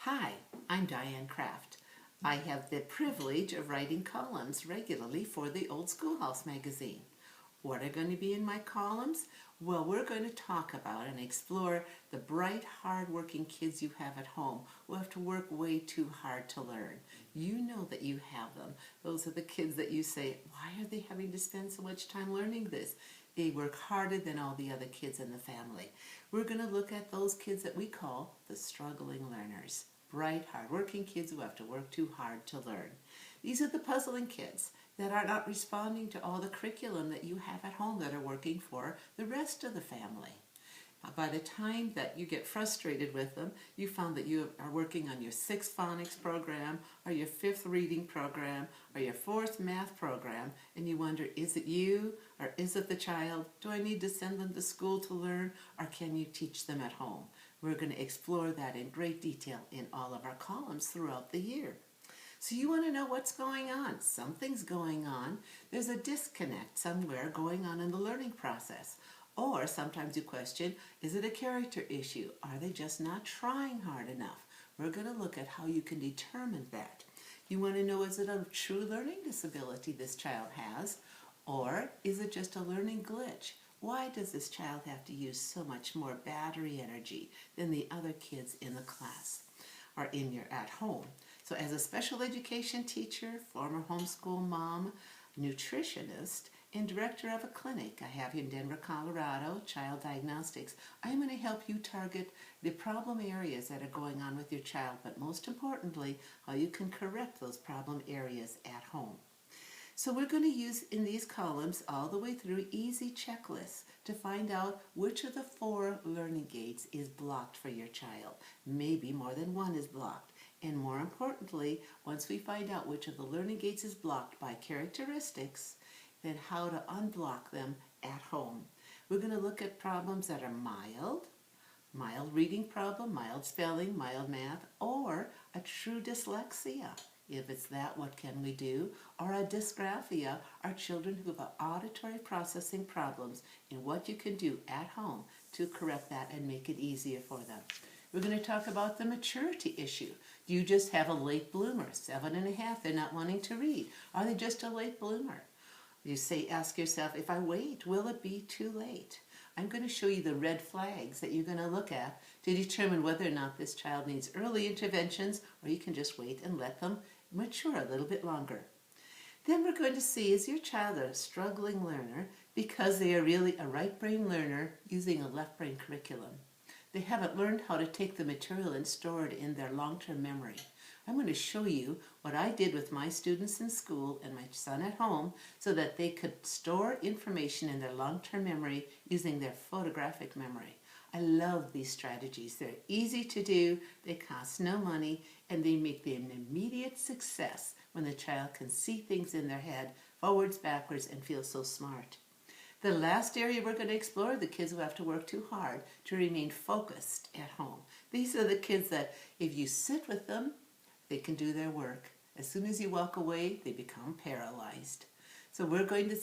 Hi, I'm Dianne Craft. I have the privilege of writing columns regularly for the old Schoolhouse magazine. What are going to be in my columns? Well, we're going to talk about and explore the bright, hard-working kids you have at home who have to work way too hard to learn. You know that you have them. Those are the kids that you say, why are they having to spend so much time learning this? They work harder than all the other kids in the family. We're going to look at those kids that we call the struggling learners. Bright, hard-working kids who have to work too hard to learn. These are the puzzling kids that are not responding to all the curriculum that you have at home that are working for the rest of the family. By the time that you get frustrated with them, you found that you are working on your 6th phonics program, or your 5th reading program, or your 4th math program, and you wonder, is it you, or is it the child? Do I need to send them to school to learn, or can you teach them at home? We're going to explore that in great detail in all of our columns throughout the year. So you want to know what's going on. Something's going on. There's a disconnect somewhere going on in the learning process. Or sometimes you question, is it a character issue? Are they just not trying hard enough? We're going to look at how you can determine that. You want to know, is it a true learning disability this child has? Or is it just a learning glitch? Why does this child have to use so much more battery energy than the other kids in the class or at home? So as a special education teacher, former homeschool mom, nutritionist, and director of a clinic I have in Denver, Colorado, Child Diagnostics, I'm going to help you target the problem areas that are going on with your child, but most importantly, how you can correct those problem areas at home. So we're going to use in these columns all the way through easy checklists to find out which of the 4 learning gates is blocked for your child. Maybe more than one is blocked. And more importantly, once we find out which of the learning gates is blocked by characteristics, then how to unblock them at home. We're going to look at problems that are mild reading problem, mild spelling, mild math, or a true dyslexia. If it's that, what can we do? Or a dysgraphia, are children who have auditory processing problems, and what you can do at home to correct that and make it easier for them. We're going to talk about the maturity issue. Do you just have a late bloomer, 7.5, they're not wanting to read? Are they just a late bloomer? You ask yourself, if I wait, will it be too late? I'm going to show you the red flags that you're going to look at to determine whether or not this child needs early interventions, or you can just wait and let them mature a little bit longer. Then we're going to see, is your child a struggling learner because they are really a right brain learner using a left brain curriculum? They haven't learned how to take the material and store it in their long-term memory. I'm going to show you what I did with my students in school and my son at home so that they could store information in their long-term memory using their photographic memory. I love these strategies. They're easy to do, they cost no money, and they make them an immediate success when the child can see things in their head, forwards, backwards, and feel so smart. The last area we're going to explore are the kids who have to work too hard to remain focused at home. These are the kids that if you sit with them, they can do their work. As soon as you walk away, they become paralyzed. So we're going to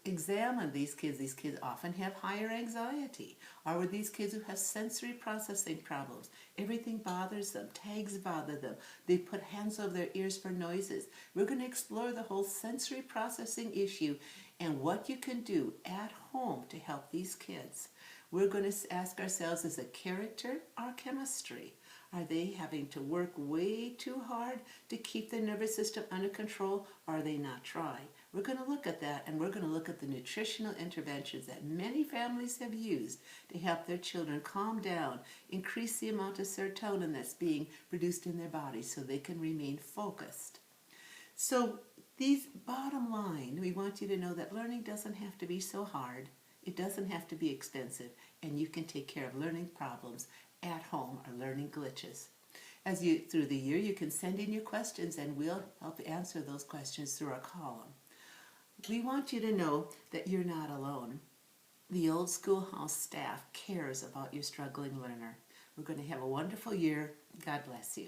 examine these kids. These kids often have higher anxiety. Or with these kids who have sensory processing problems. Everything bothers them. Tags bother them. They put hands over their ears for noises. We're going to explore the whole sensory processing issue and what you can do at home to help these kids. We're going to ask ourselves, is it character or chemistry? Are they having to work way too hard to keep their nervous system under control, or are they not trying? We're going to look at that, and we're going to look at the nutritional interventions that many families have used to help their children calm down, increase the amount of serotonin that's being produced in their bodies so they can remain focused. So these bottom line, we want you to know that learning doesn't have to be so hard. It doesn't have to be expensive, and you can take care of learning problems at home or learning glitches. Through the year, you can send in your questions, and we'll help answer those questions through our column. We want you to know that you're not alone. The old Schoolhouse staff cares about your struggling learner. We're going to have a wonderful year. God bless you.